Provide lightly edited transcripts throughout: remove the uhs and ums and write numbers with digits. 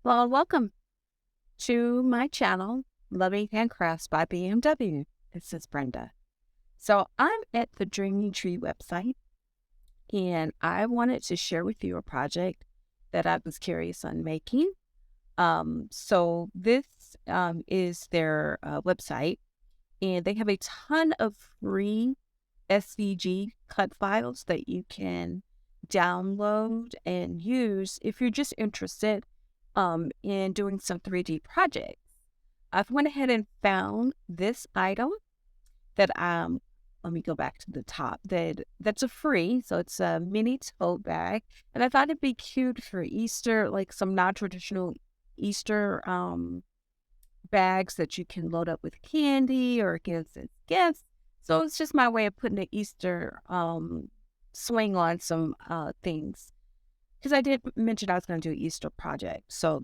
Well, welcome to my channel, Loving Handcrafts by BMW. This is Brenda. So I'm at the Dreaming Tree website, and I wanted to share with you a project that I was curious on making. So this is their website, and they have a ton of free SVG cut files that you can download and use if you're just interested in doing some 3D projects. I've went ahead and found this item that let me go back to the top. That's a free, so it's a mini tote bag, and I thought it'd be cute for Easter, like some non-traditional Easter bags that you can load up with candy or gifts as gifts. So it's just my way of putting the Easter swing on some things. Because I did mention I was going to do an Easter project. So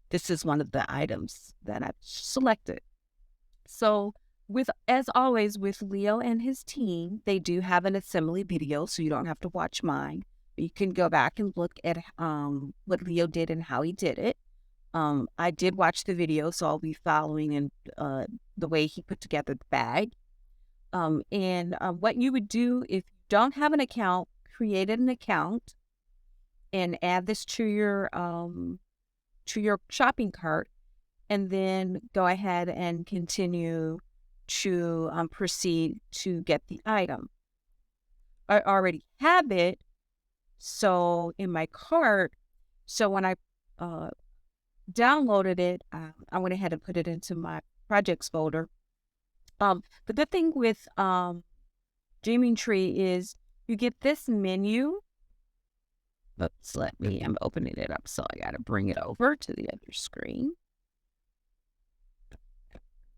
this is one of the items that I've selected. So as always, with Leo and his team, they do have an assembly video, so you don't have to watch mine. You can go back and look at what Leo did and how he did it. I did watch the video, so I'll be following in the way he put together the bag. What you would do if you don't have an account, create an account and add this to your shopping cart, and then go ahead and continue to proceed to get the item. I already have it, so in my cart. So when I downloaded it, I went ahead and put it into my projects folder. The good thing with Dreaming Tree is you get this menu. Oops, I'm opening it up, so I got to bring it over to the other screen.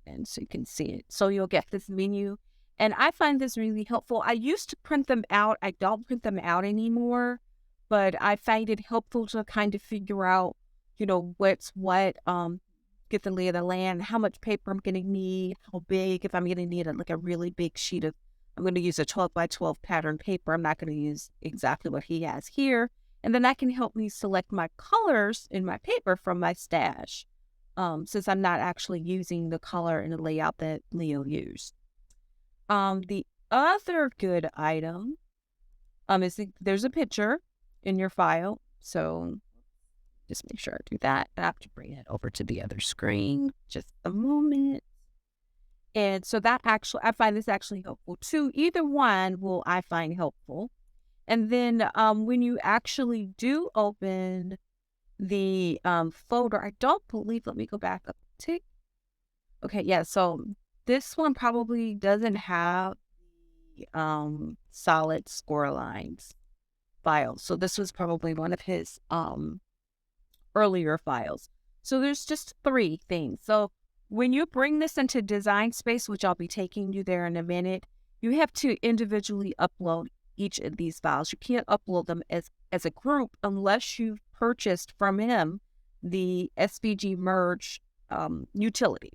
And so you can see it. So you'll get this menu. And I find this really helpful. I used to print them out. I don't print them out anymore. But I find it helpful to kind of figure out, what's what, get the lay of the land, how much paper I'm going to need, how big, if I'm going to need a really big sheet of, I'm going to use a 12 by 12 pattern paper. I'm not going to use exactly what he has here. And then that can help me select my colors in my paper from my stash, since I'm not actually using the color and the layout that Leo used. The other good item is there's a picture in your file. So just make sure I do that. I have to bring it over to the other screen. Just a moment. And so I find this actually helpful too. Either one I find helpful. And then when you actually do open the folder, I don't believe, let me go back up a tick. Okay, yeah, so this one probably doesn't have the solid score lines file. So this was probably one of his earlier files. So there's just 3 things. So when you bring this into Design Space, which I'll be taking you there in a minute, you have to individually upload each of these files. You can't upload them as a group unless you've purchased from him the SVG merge utility.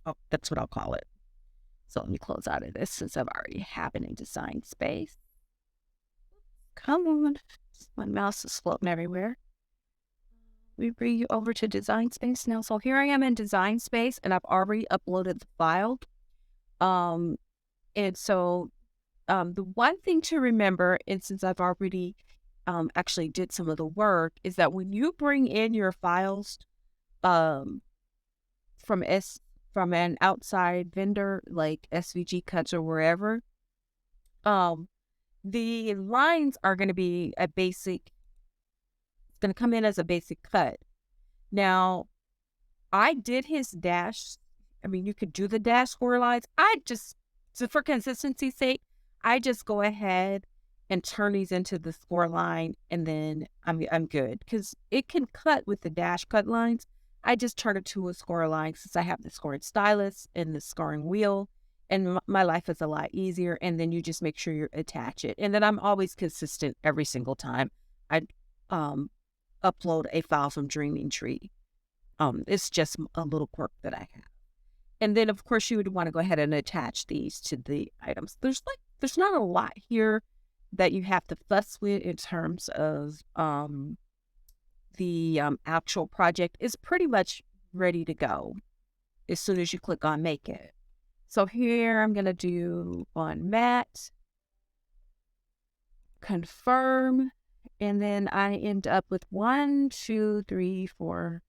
Oh, that's what I'll call it. So let me close out of this since I've already have it in Design Space. Come on. My mouse is floating everywhere. We bring you over to Design Space now. So here I am in Design Space, and I've already uploaded the file. And so the one thing to remember, and since I've already actually did some of the work, is that when you bring in your files from an outside vendor like SVG Cuts or wherever, the lines are going to be it's going to come in as a basic cut. Now, I did his dash. I mean, you could do the dash score lines. So for consistency's sake, I just go ahead and turn these into the score line, and then I'm good, because it can cut with the dash cut lines. I just turn it to a score line since I have the scoring stylus and the scoring wheel, and my life is a lot easier. And then you just make sure you attach it, and then I'm always consistent every single time I upload a file from Dreaming Tree. It's just a little quirk that I have. And then, of course, you would want to go ahead and attach these to the items. There's not a lot here that you have to fuss with in terms of the actual project is pretty much ready to go as soon as you click on Make It. So here I'm going to do on Matte, confirm, and then I end up with 1, 2, 3, 4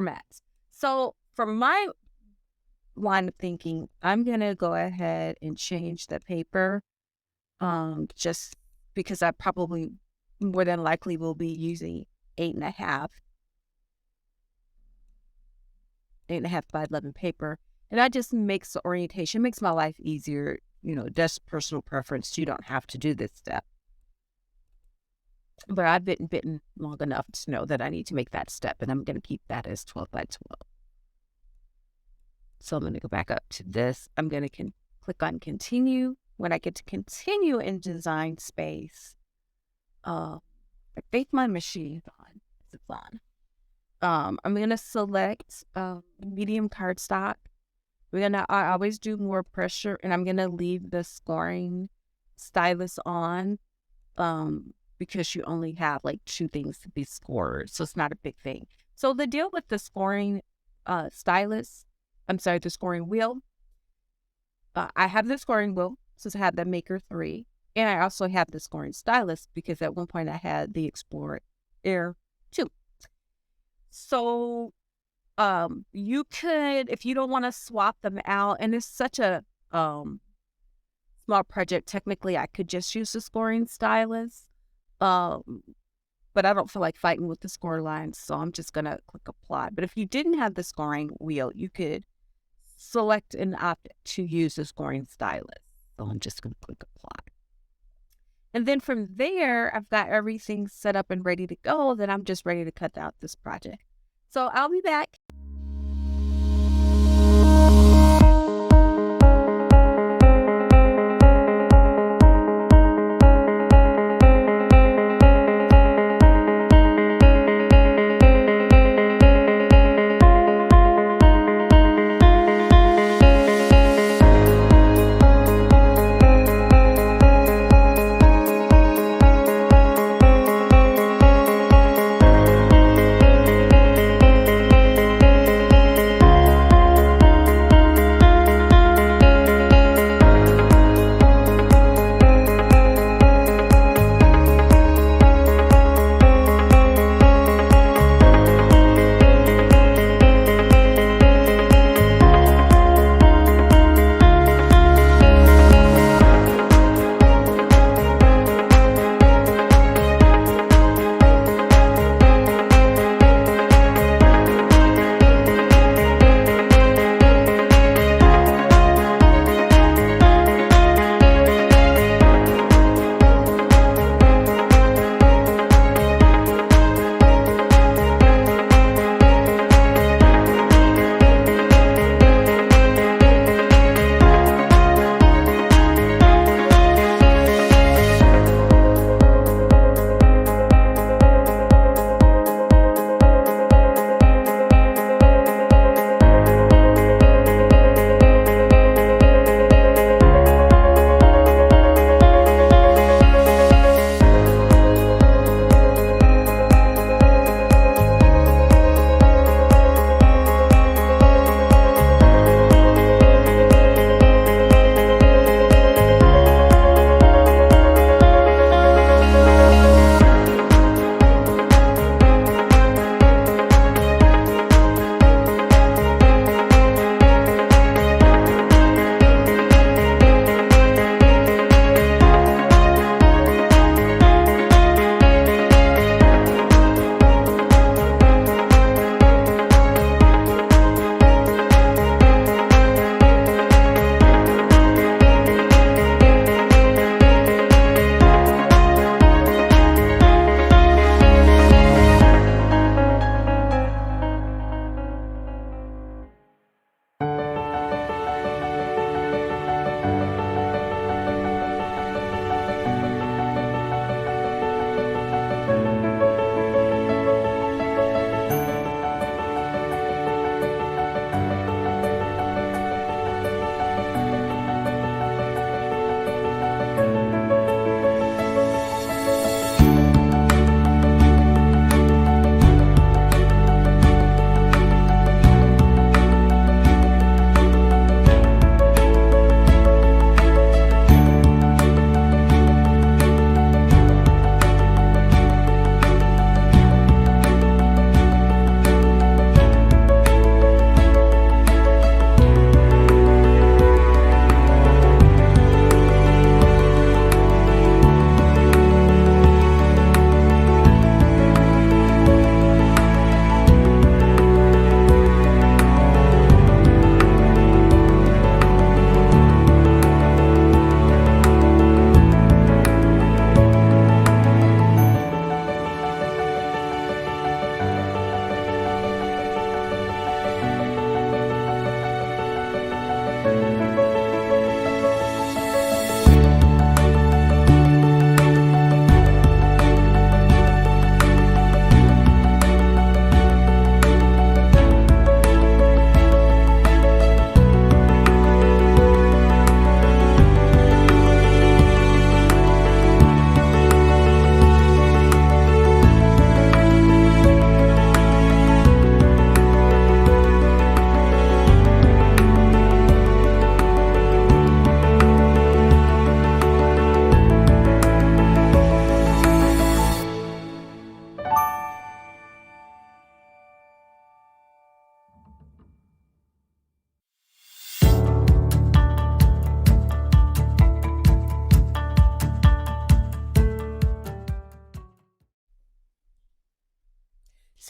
mats. So for my line of thinking, I'm going to go ahead and change the paper just because I probably more than likely will be using 8.5 by 11 paper. And that just makes the orientation, makes my life easier. You know, that's personal preference. You don't have to do this step. But I've been bitten long enough to know that I need to make that step, and I'm going to keep that as 12 by 12. So I'm going to go back up to this. I'm going to click on Continue. When I get to Continue in Design Space, I think my machine is on. It's on. I'm going to select medium cardstock. I always do more pressure, and I'm going to leave the scoring stylus on because you only have like 2 things to be scored, so it's not a big thing. So the deal with the scoring stylus, the scoring wheel, I have the scoring wheel since I have the Maker 3, and I also have the scoring stylus because at one point I had the Explorer Air 2. So you could, if you don't want to swap them out, and it's such a small project, technically I could just use the scoring stylus, but I don't feel like fighting with the score lines, so I'm just going to click Apply. But if you didn't have the scoring wheel, you could select and opt to use the scoring stylus. So I'm just going to click Apply. And then from there, I've got everything set up and ready to go. Then I'm just ready to cut out this project. So I'll be back.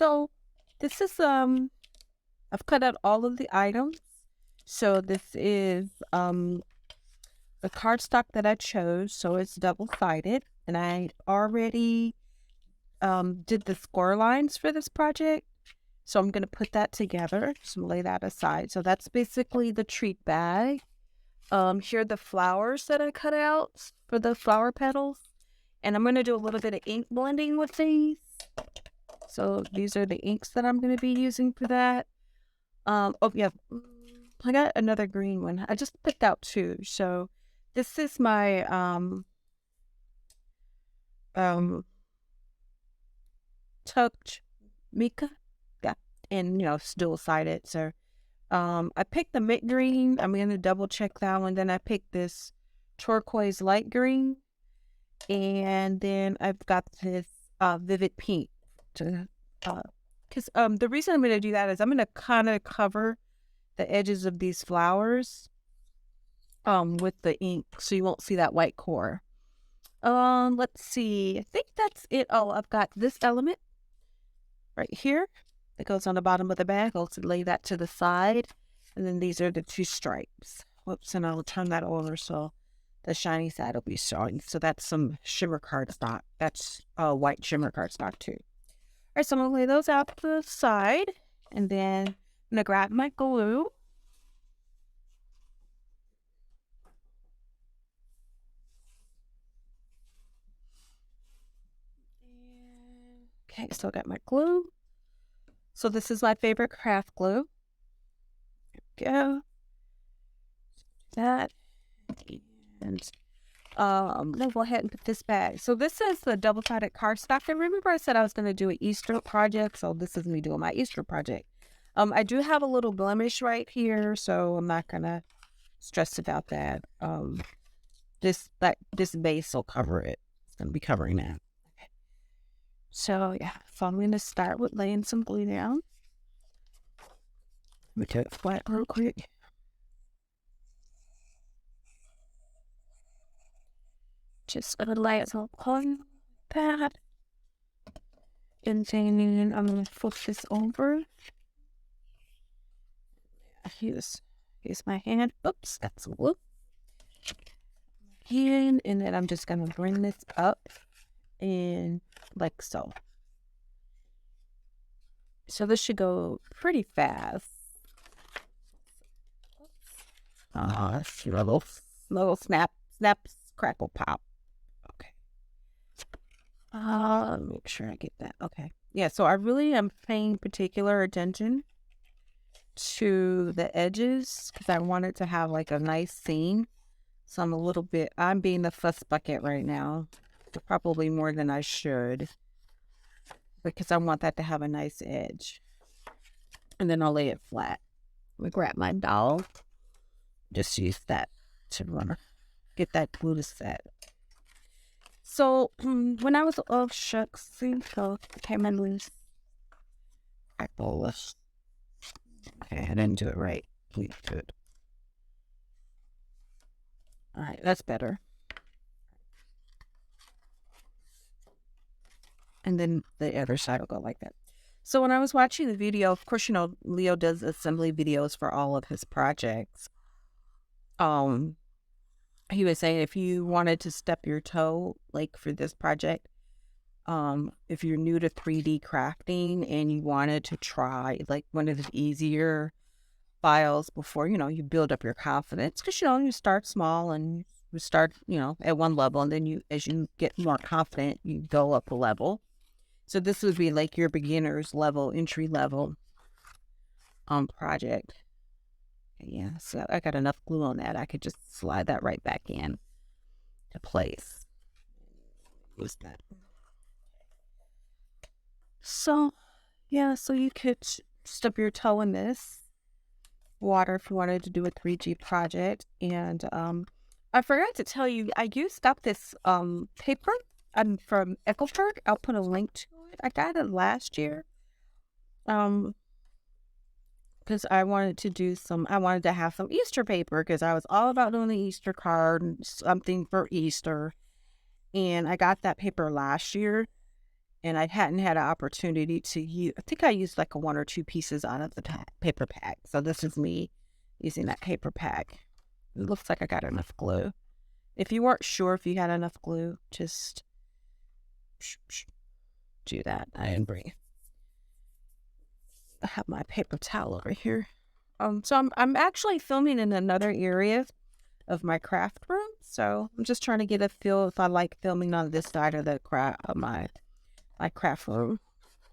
So this is, I've cut out all of the items. So this is, the cardstock that I chose. So it's double-sided. And I already, did the score lines for this project. So I'm going to put that together. So lay that aside. So that's basically the treat bag. Here are the flowers that I cut out for the flower petals. And I'm going to do a little bit of ink blending with these. So these are the inks that I'm going to be using for that. Oh yeah, I got another green one. I just picked out two. So this is my Tote Mika. Yeah, and it's dual-sided. So I picked the mint green. I'm going to double check that one. Then I picked this turquoise light green. And then I've got this vivid pink. Because the reason I'm going to do that is I'm going to kind of cover the edges of these flowers with the ink, so you won't see that white core. Let's see. I think that's it. Oh, I've got this element right here that goes on the bottom of the bag. I'll lay that to the side. And then these are the two stripes. Whoops, and I'll turn that over so the shiny side will be showing. So that's some shimmer cardstock. That's white shimmer cardstock too. All right, so I'm going to lay those out to the side. And then I'm going to grab my glue. Okay, so I got my glue. So this is my favorite craft glue. There we go. That. And I'll go ahead and put this bag. So this is the double-sided cardstock. And remember I said I was going to do an Easter project. So this is me doing my Easter project. I do have a little blemish right here, so I'm not going to stress about that. This base will cover it. It's going to be covering that. Okay. So yeah, so I'm going to start with laying some glue down. Let me get it flat real quick. Just gonna lay it on that. And then I'm gonna flip this over. Use my hand. Oops, that's a whoop. And then I'm just gonna bring this up and like so. So this should go pretty fast. Little snaps, crackle, pop. Make sure I get that. Okay. Yeah, so I really am paying particular attention to the edges because I want it to have like a nice seam. So I'm being the fuss bucket right now. Probably more than I should. Because I want that to have a nice edge. And then I'll lay it flat. Let me grab my dowel. Just use that to get that glue to set. So, when I was, oh, shucks, see, so, okay, my loose. I pull this. Okay, I didn't do it right. Please do it. All right, that's better. And then the other side will go like that. So, when I was watching the video, of course, Leo does assembly videos for all of his projects. He was saying if you wanted to step your toe, like for this project, if you're new to 3D crafting and you wanted to try like one of the easier files before, you build up your confidence, because, you start small and you start, at one level, and then as you get more confident, you go up a level. So this would be like your beginner's level, entry level project. Yeah, so I got enough glue on that. I could just slide that right back in to place. Use that. So, yeah, so you could stub your toe in this water if you wanted to do a 3D project. And I forgot to tell you, I used up this paper from Ecolberg. I'll put a link to it. I got it last year. Because I wanted to have some Easter paper, because I was all about doing the Easter card and something for Easter. And I got that paper last year. and I hadn't had an opportunity to use. I think I used like 1 or 2 pieces out of the paper pack. So this is me using that paper pack. It looks like I got enough glue. If you weren't sure if you had enough glue, just do that. I didn't bring. I have my paper towel over here. So I'm actually filming in another area of my craft room. So I'm just trying to get a feel if I like filming on this side of the my craft room.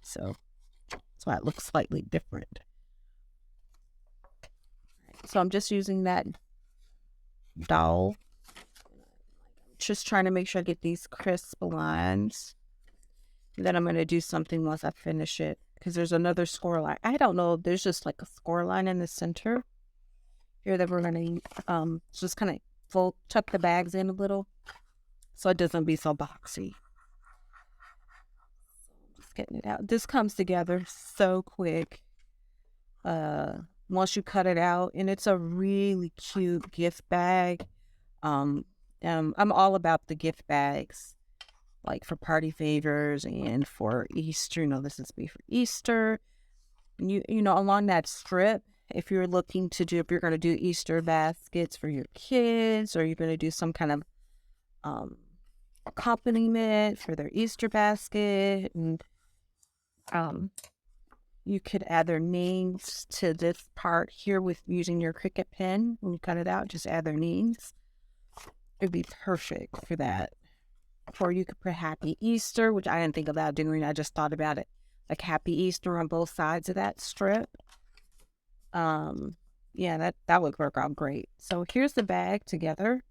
So that's why it looks slightly different. So I'm just using that dowel. Just trying to make sure I get these crisp lines. And then I'm going to do something once I finish it, because there's another score line. I don't know. There's just like a score line in the center here that we're going to just kind of tuck the bags in a little so it doesn't be so boxy. Just getting it out. This comes together so quick once you cut it out, and it's a really cute gift bag. I'm all about the gift bags, like for party favors and for Easter. You know, this is for Easter. And you know, along that strip, if you're looking to do, if you're going to do Easter baskets for your kids, or you're going to do some kind of accompaniment for their Easter basket, and you could add their names to this part here with using your Cricut pen. When you cut it out, just add their names. It'd be perfect for that. Or you could put Happy Easter, which I didn't think about doing. I just thought about it. Like Happy Easter on both sides of that strip. Yeah, that would work out great. So here's the bag together.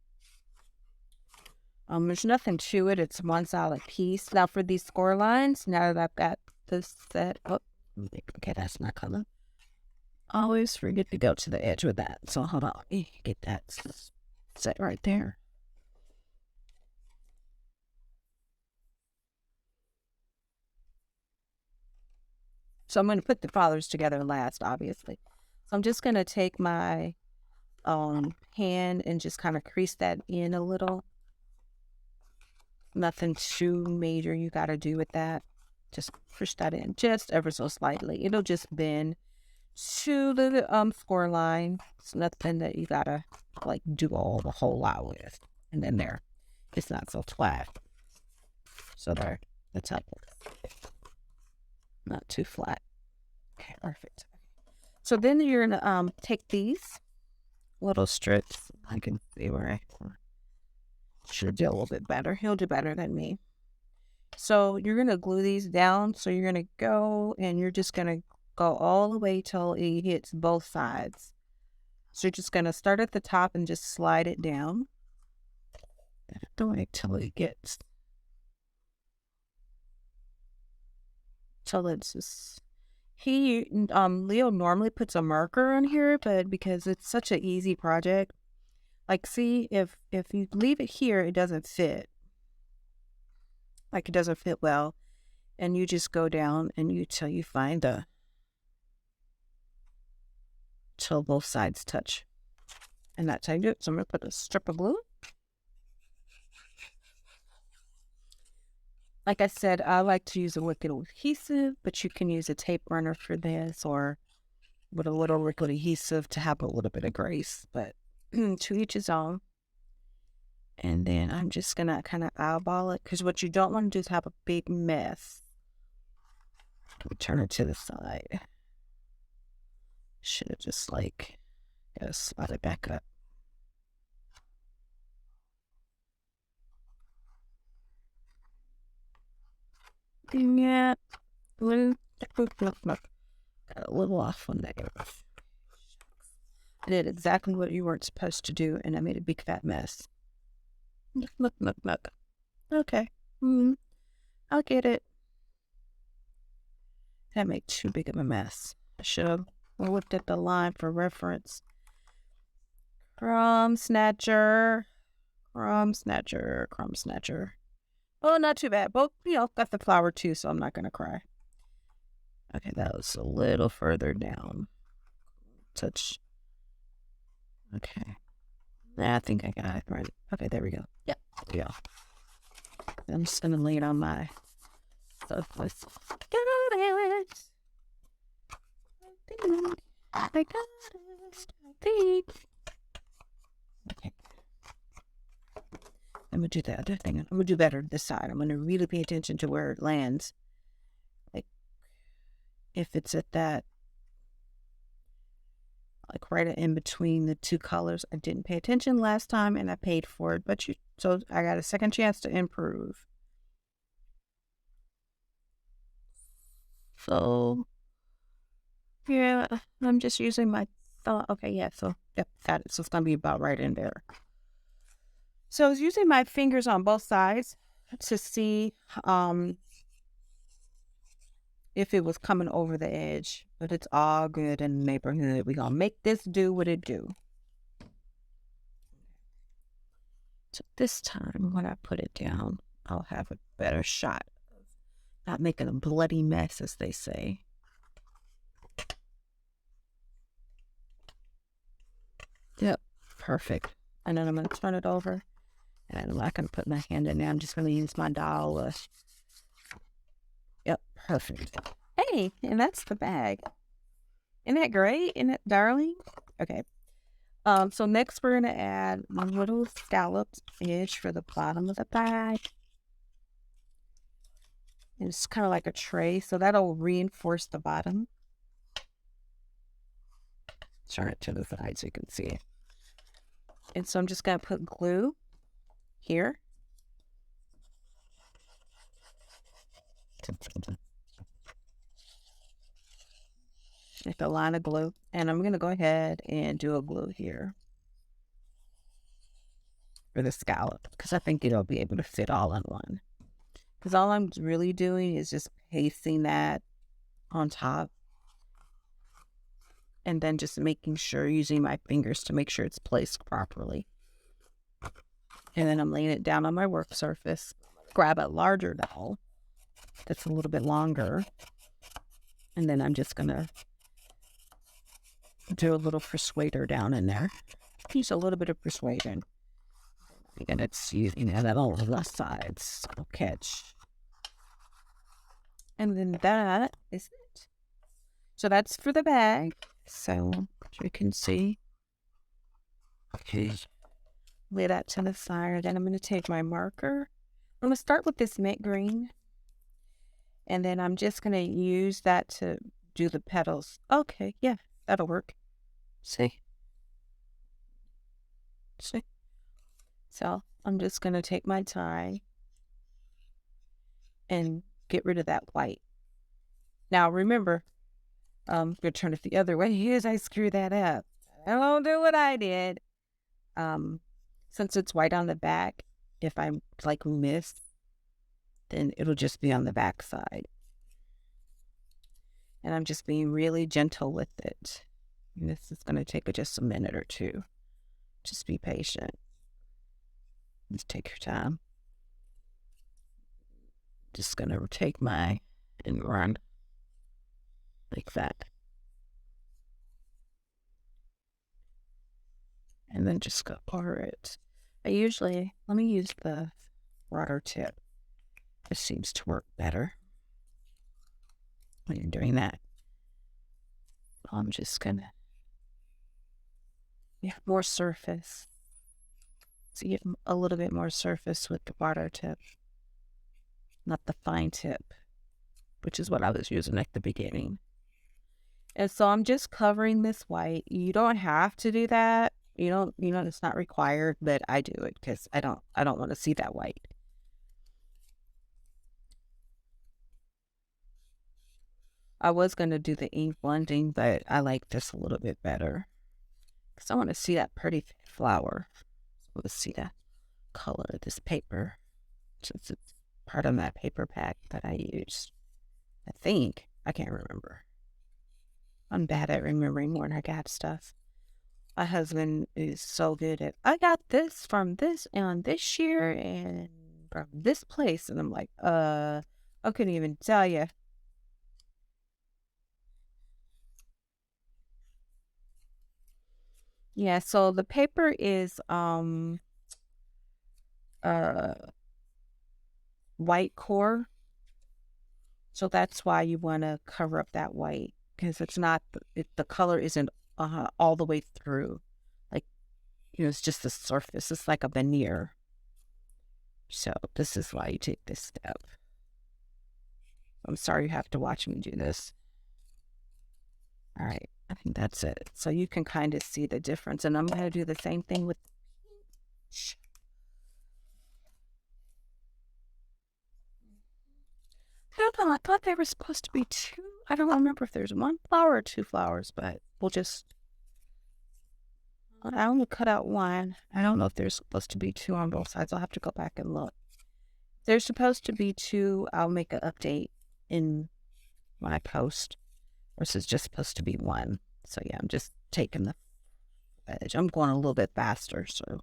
There's nothing to it. It's one solid piece. Now for these score lines, now that I've got this set up. Okay, that's not color. Always forget to go to the edge with that. So hold on. Get that set right there. So I'm going to put the flowers together last, obviously. So I'm just going to take my hand and just kind of crease that in a little. Nothing too major you got to do with that. Just push that in just ever so slightly. It'll just bend to the score line. It's nothing that you got to like do the whole lot with. And then there, it's not so flat. So there, that's how it looks. Not too flat. Okay, perfect. So then you're gonna take these little strips. I can see where I should do a little bit better. He'll do better than me. So you're gonna glue these down. So you're gonna go and you're just gonna go all the way till it hits both sides. So you're just gonna start at the top and just slide it down. Don't wait till it gets till it's just. Leo normally puts a marker on here, but because it's such an easy project, like see if you leave it here, it doesn't fit. Like it doesn't fit well, and you just go down and till you find till both sides touch, and that's how you do it. So I'm gonna put a strip of glue. Like I said, I like to use a liquid adhesive, but you can use a tape runner for this, or with a little liquid adhesive to have a little bit of grace, but to each his own. And then I'm just going to kind of eyeball it, because what you don't want to do is have a big mess. We turn it to the side. Should have just like, slide it back up. Yeah, got a little off on there. I did exactly what you weren't supposed to do, and I made a big fat mess. Look. Okay. I'll get it. That made too big of a mess. I should have looked at the line for reference. Crumb snatcher. Oh, not too bad. Both, got the flower too, so I'm not going to cry. Okay, that was a little further down. Touch. Okay. I think I got it right. Okay, there we go. Yep. There we go. I'm just going to lay it on my surface. Got it. I got it. I think. Okay. I'm going to do the other thing. I'm going to do better this side. I'm going to really pay attention to where it lands. Like, if it's at that, like right in between the two colors. I didn't pay attention last time and I paid for it, but so I got a second chance to improve. So, yeah, I'm just using my thumb. Okay, yeah, so, yep, got it. So it's going to be about right in there. So I was using my fingers on both sides to see if it was coming over the edge, but it's all good in the neighborhood. We're going to make this do what it do. So this time when I put it down, I'll have a better shot of not making a bloody mess, as they say. Yep, perfect. And then I'm going to turn it over. And I'm not going to put my hand in there. I'm just going to use my dowel. Yep, perfect. Hey, and that's the bag. Isn't that great? Isn't it darling? Okay. So next we're going to add one little scalloped edge for the bottom of the bag. And it's kind of like a tray, so that'll reinforce the bottom. Turn it to the side so you can see it. And so I'm just going to put glue here. Like a line of glue. And I'm going to go ahead and do a glue here for the scallop, because I think it'll be able to fit all in one. Because all I'm really doing is just pasting that on top. And then just making sure, using my fingers to make sure it's placed properly. And then I'm laying it down on my work surface. Grab a larger dowel that's a little bit longer. And then I'm just going to do a little persuader down in there. Use a little bit of persuasion. And it's using that on the sides. It'll catch. And then that is it. So that's for the bag. So you can see. Okay. Lay that to the side. Then I'm going to take my marker. I'm going to start with this mint green. And then I'm just going to use that to do the petals. Okay, yeah, that'll work. See? So I'm just going to take my tie and get rid of that white. Now remember, I'm going to turn it the other way. Here's I screw that up. I won't do what I did. Since it's white on the back, if I like miss, then it'll just be on the back side. And I'm just being really gentle with it. And this is going to take just a minute or two. Just be patient. Just take your time. Just going to take my and run like that. And then just go pour it. Let me use the water tip. This seems to work better when you're doing that. I'm just going to get more surface. So you get a little bit more surface with the water tip, not the fine tip, which is what I was using at the beginning. And so I'm just covering this white. You don't have to do that. You know, it's not required, but I do it because I don't want to see that white. I was going to do the ink blending, but I like this a little bit better because I want to see that pretty flower. So let's see the color of this paper, since it's part of that paper pack that I used. I think. I can't remember. I'm bad at remembering when I got stuff. My husband is so good at, I got this from this and this year and from this place. And I'm like, I couldn't even tell you. Yeah, so the paper is white core. So that's why you want to cover up that white, because it's not, the color isn't all the way through. Like, it's just the surface. It's like a veneer. So this is why you take this step. I'm sorry you have to watch me do this. All right, I think that's it. So you can kind of see the difference. And I'm going to do the same thing with peach. I don't know. I thought there were supposed to be two. I don't remember if there's one flower or two flowers, but we'll just... I only cut out one. I don't know if there's supposed to be two on both sides. I'll have to go back and look. If there's supposed to be two, I'll make an update in my post. Or this is just supposed to be one. So yeah, I'm just taking the edge. I'm going a little bit faster, so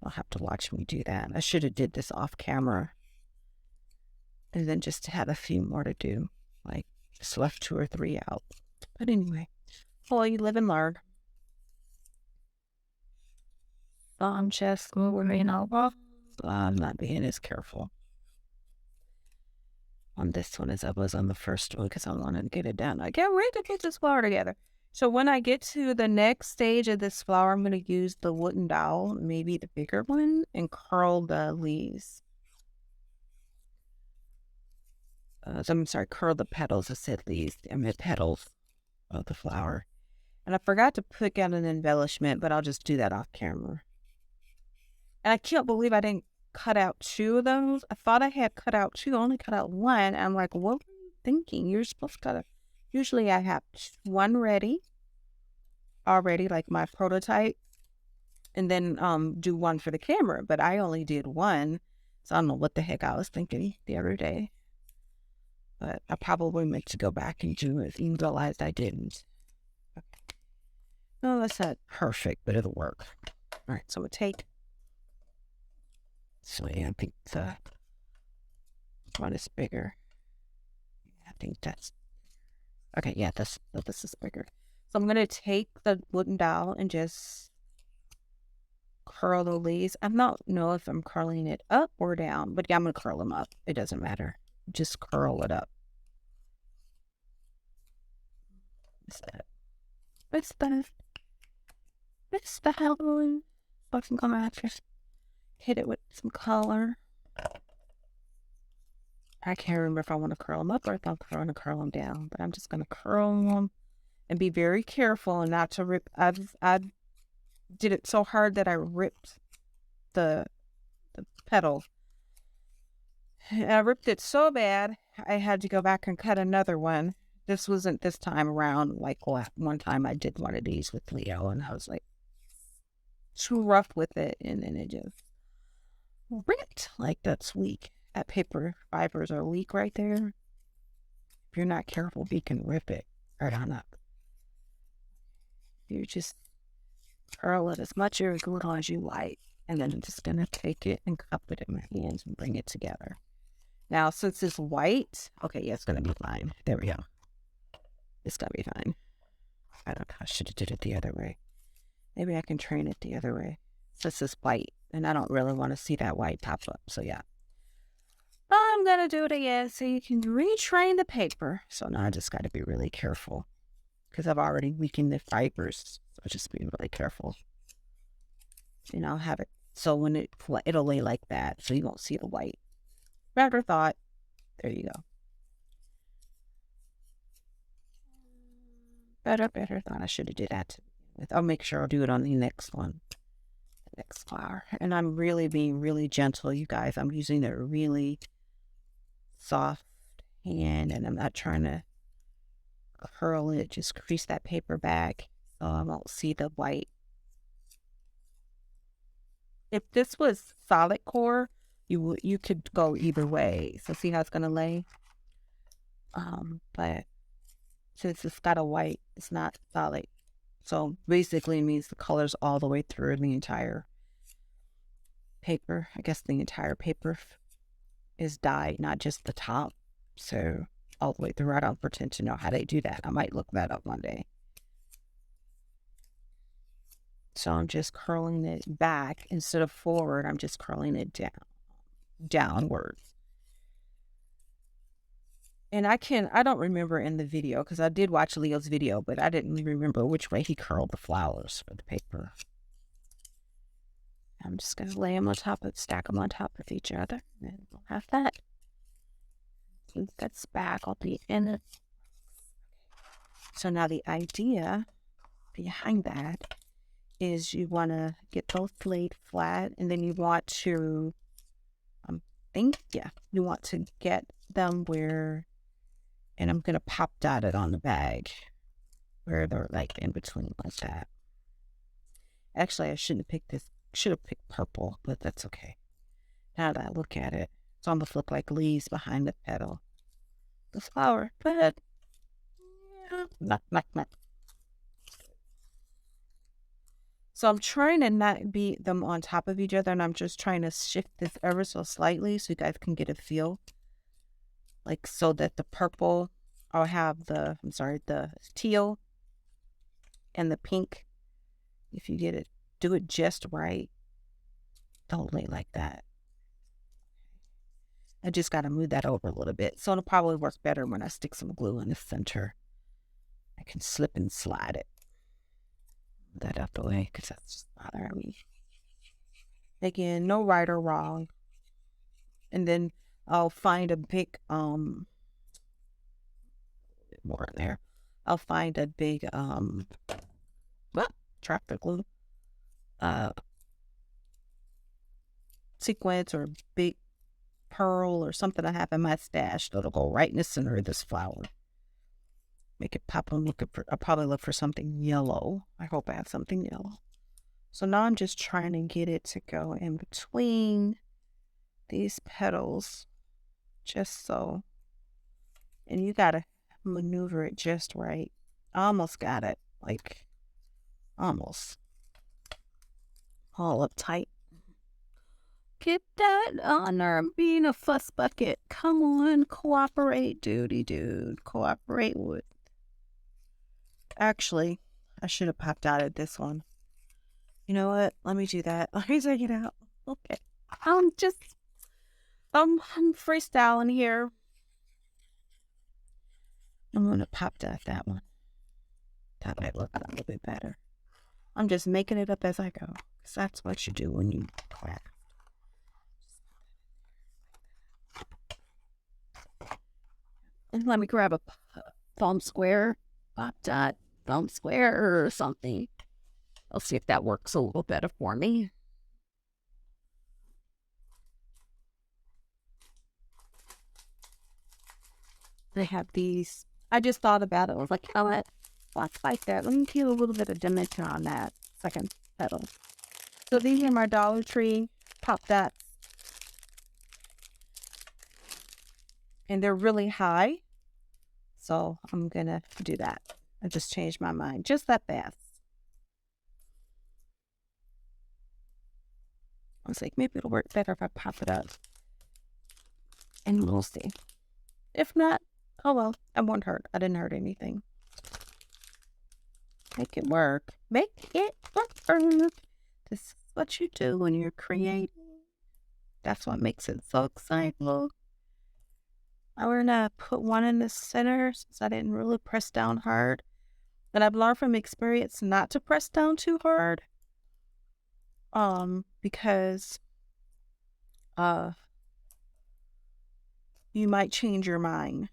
I'll have to watch me do that. I should have did this off camera. And then just had a few more to do. Like, just left 2 or 3 out. But anyway, well, you live and learn. I'm just moving over. I'm not being as careful on this one as I was on the first one because I wanted to get it done. I can't wait to put this flower together. So when I get to the next stage of this flower, I'm going to use the wooden dowel, maybe the bigger one, and curl the leaves. I'm sorry, curl the petals. I said leaves. I meant petals of the flower. And I forgot to put out an embellishment, but I'll just do that off camera. And I can't believe I didn't cut out 2 of those. I thought I had cut out 2, I only cut out 1. And I'm like, what were you thinking? You're supposed to cut out. Usually I have 1 ready already, like my prototype, and then do 1 for the camera. But I only did 1, so I don't know what the heck I was thinking the other day. But I probably meant to go back and do it and realized I didn't. Okay. No, that's not perfect, but it'll work. All right, so we'll take. So yeah, I think the one is bigger. I think that's okay. Yeah, this is bigger. So I'm gonna take the wooden dowel and just curl the leaves. I don't know if I'm curling it up or down, but yeah, I'm gonna curl them up. It doesn't matter. Just curl it up. What's the hell going? So I can come after. Hit it with some color. I can't remember if I want to curl them up or if I want to curl them down, but I'm just going to curl them and be very careful and not to rip. I did it so hard that I ripped the petal. And I ripped it so bad, I had to go back and cut another one. This wasn't this time around. Like one time I did one of these with Leo and I was like too rough with it, and then it just ripped. Like, that's weak. That paper fibers are weak right there. If you're not careful, you can rip it right on up. You just curl it as much or as little as you like, and then I'm just gonna take it and cup it in my hands and bring it together. Now, since it's white, okay, yeah, it's gonna be fine. There we go. It's gonna be fine. I don't know. I should have did it the other way. Maybe I can train it the other way. Since it's white, and I don't really want to see that white pop up. So yeah, I'm gonna do it again so you can retrain the paper. So now I just got to be really careful because I've already weakened the fibers. So just be really careful. And I'll have it so when it'll lay like that, so you won't see the white. Better thought. There you go. Better thought. I should have did that. I'll make sure I'll do it on the next one. Next flower. And I'm really being really gentle, you guys. I'm using a really soft hand, and I'm not trying to curl it. Just crease that paper back so I won't see the white. If this was solid core, you could go either way. So see how it's gonna lay? But since it's got a white, it's not solid. So basically it means the color's all the way through the entire paper. I guess the entire paper is dyed, not just the top. So all the way through. I don't pretend to know how they do that. I might look that up one day. So I'm just curling it back instead of forward. I'm just curling it downwards. And I don't remember in the video, because I did watch Leo's video, but I didn't remember which way he curled the flowers for the paper. I'm just going to lay them on top of, stack them on top of each other, and then we'll have that. Keep that spackle be in it. So now the idea behind that is you want to get both laid flat, and then you want to, you want to get them where, and I'm going to pop dot it on the bag where they're like in between like that. Actually, I shouldn't have picked this. Should have picked purple, but that's okay. Now that I look at it, it's almost look like leaves behind the petal. The flower, but knock. So I'm trying to not beat them on top of each other, and I'm just trying to shift this ever so slightly so you guys can get a feel. Like, so that the purple, I'll have the teal and the pink. If you get it, do it just right. Don't lay like that. I just got to move that over a little bit. So it'll probably work better when I stick some glue in the center. I can slip and slide it. Move that out the way because that's just bothering me. Again, no right or wrong. And then I'll find a big, more in there. I'll find a big, tractor glue, sequence or big pearl or something I have in my stash that'll go right in the center of this flower. Make it pop. I'll probably look for something yellow. I hope I have something yellow. So now I'm just trying to get it to go in between these petals, just so. And you gotta maneuver it just right. I almost got it, like almost all uptight. Get that honor, being a fuss bucket. Come on, cooperate, dude. Cooperate with. Actually, I should have popped out at this one. You know what? Let me do that. Let me take it out. Okay. I'm freestyling here. I'm gonna pop dot that one. That might look a little bit better. I'm just making it up as I go, because that's what you do when you craft. And let me grab a foam square, pop dot, foam square or something. I'll see if that works a little better for me. They have these. I just thought about it. I was like, you know what? Let's like that. Let me get a little bit of dimension on that second petal. So these are my Dollar Tree pop dots. And they're really high. So I'm going to do that. I just changed my mind just that fast. I was like, maybe it'll work better if I pop it up. And we'll see. If not, oh well, I won't hurt. I didn't hurt anything. Make it work. Make it work. This is what you do when you're creating. That's what makes it so exciting. I'm going to put one in the center since I didn't really press down hard. And I've learned from experience not to press down too hard. Because you might change your mind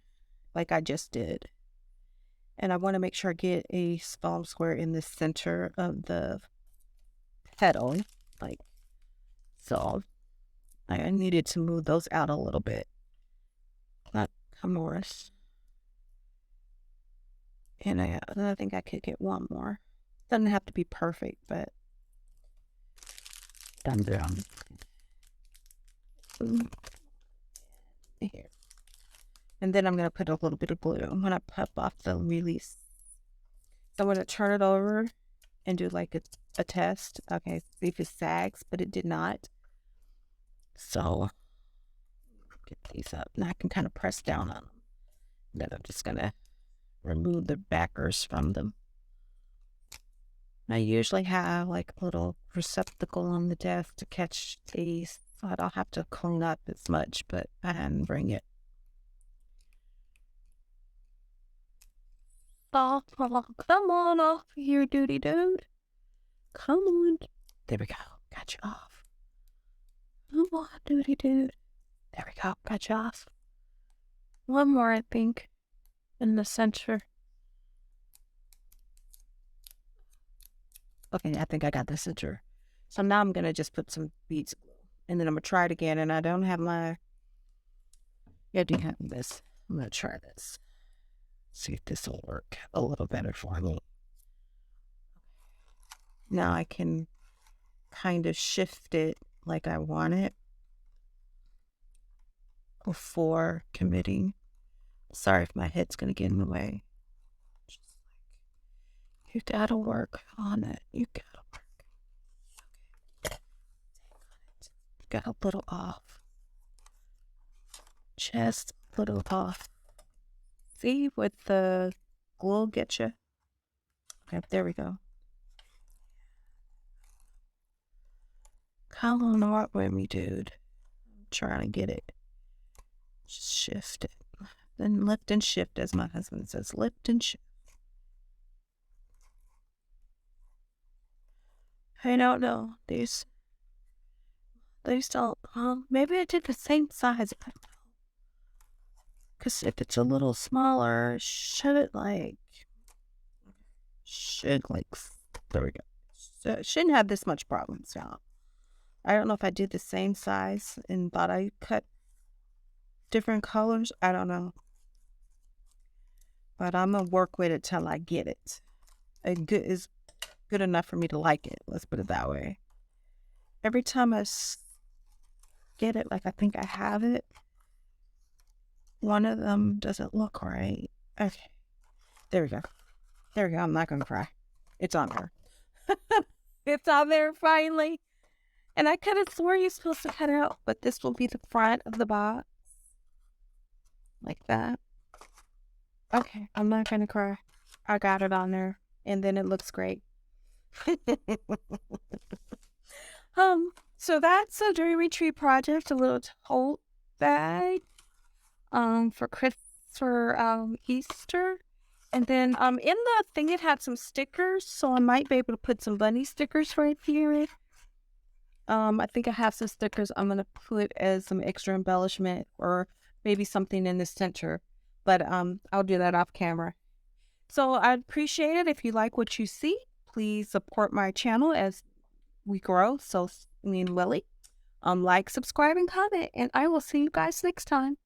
like I just did. And I want to make sure I get a foam square in the center of the petal, like so. I needed to move those out a little bit. Not more. And I think I could get one more. Doesn't have to be perfect, but done. Here. And then I'm going to put a little bit of glue. I'm going to pop off the release. So I'm going to turn it over and do like a test. Okay, see if it sags, but it did not. So get these up. Now I can kind of press down on them. Then I'm just going to remove the backers from them. I usually have like a little receptacle on the desk to catch these, so I don't have to clean up as much, but I didn't bring it. Oh, come on off here, duty dude. Come on. There we go. Got you off. Come on, duty dude. There we go. Got you off. One more, I think, in the center. Okay, I think I got the center. So now I'm going to just put some beads of glue. And then I'm going to try it again. And I don't have my... Yeah, I do have this. I'm going to try this. See if this will work a little better for me. Now I can kind of shift it like I want it before committing. Sorry if my head's going to get in the way. Just like, you gotta work on it. You gotta work. Okay. Got a little off. Just a little off. See what the glue get you? Okay, there we go. Come on, Noir with me, dude. I'm trying to get it. Just shift it. Then lift and shift, as my husband says. Lift and shift. I don't know. These don't, maybe I did the same size. I don't know. Because if it's a little smaller, there we go. So it shouldn't have this much problem. So I don't know if I did the same size and thought I cut different colors. I don't know. But I'm going to work with it till I get it. It's good enough for me to like it. Let's put it that way. Every time I get it, like I think I have it, one of them doesn't look right. Okay. There we go. There we go. I'm not going to cry. It's on there. It's on there finally. And I could have swore you're supposed to cut it out, but this will be the front of the box. Like that. Okay. I'm not going to cry. I got it on there. And then it looks great. So that's a Dreamy Tree project, a little tote bag. For Easter. And then in the thing it had some stickers, so I might be able to put some bunny stickers right here. I think I have some stickers I'm gonna put as some extra embellishment or maybe something in the center. But I'll do that off camera. So I'd appreciate it if you like what you see. Please support my channel as we grow. So me and Willie. Like, subscribe, and comment, and I will see you guys next time.